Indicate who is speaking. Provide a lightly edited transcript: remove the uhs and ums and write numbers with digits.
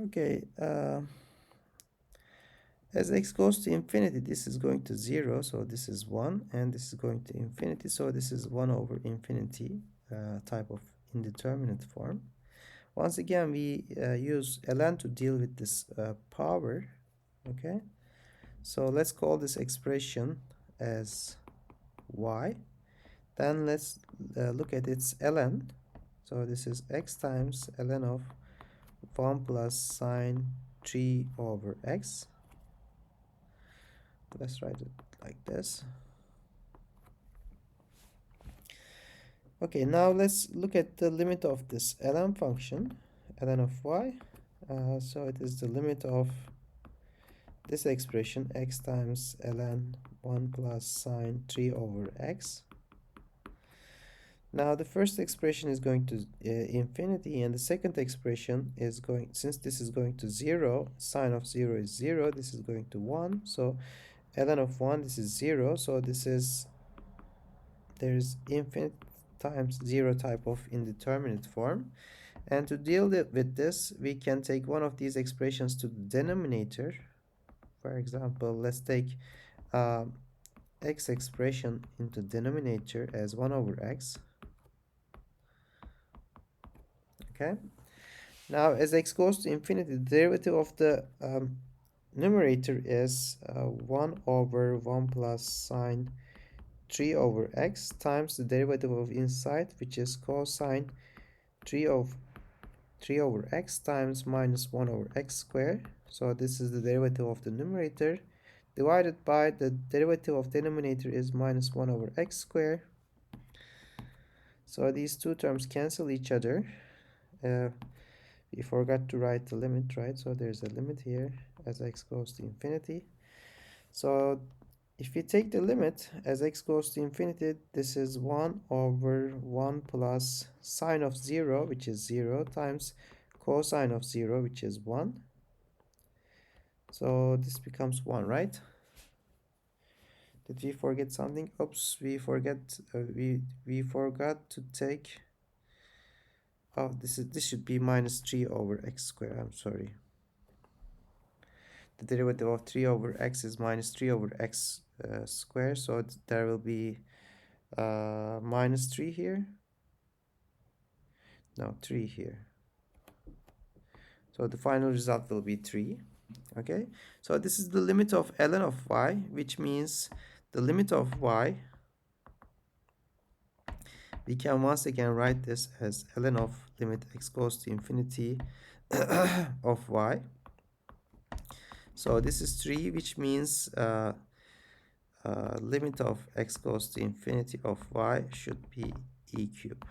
Speaker 1: Okay, as x goes to infinity, this is going to 0, so this is 1, and this is going to infinity, so this is 1 over infinity type of indeterminate form. Once again, we use ln to deal with this power. Okay, so let's call this expression as y. Then let's look at its ln. So this is x times ln of 1 plus sine 3 over x. Let's write it like this. Okay, now let's look at the limit of this ln function, ln of y. So it is the limit of this expression, x times ln 1 plus sine 3 over x. Now the first expression is going to infinity, and the second expression is going, since this is going to 0, sine of 0 is 0, this is going to 1, so ln of 1, this is 0, so this is, there's infinite times 0 type of indeterminate form. And to deal with this, we can take one of these expressions to the denominator. For example, let's take x expression into denominator as 1 over x. Okay, now as x goes to infinity, the derivative of the numerator is 1 over 1 plus sine 3 over x times the derivative of inside, which is cosine 3 over x times minus 1 over x squared. So this is the derivative of the numerator divided by the derivative of denominator is minus 1 over x squared. So these two terms cancel each other. We forgot to write the limit, right? So there's a limit here as x goes to infinity. So if we take the limit as x goes to infinity, this is 1 over 1 plus sine of 0, which is 0, times cosine of 0, which is 1. So this becomes 1, right? Did we forget something? Oops, we forgot to take, oh, this should be minus 3 over x squared. I'm sorry. The derivative of 3 over x is minus 3 over x squared, so there will be minus 3 here. No, 3 here. So the final result will be 3. Okay, so this is the limit of ln of y, which means the limit of y, we can once again write this as ln of limit x goes to infinity of y. So this is 3, which means limit of x goes to infinity of y should be e cube.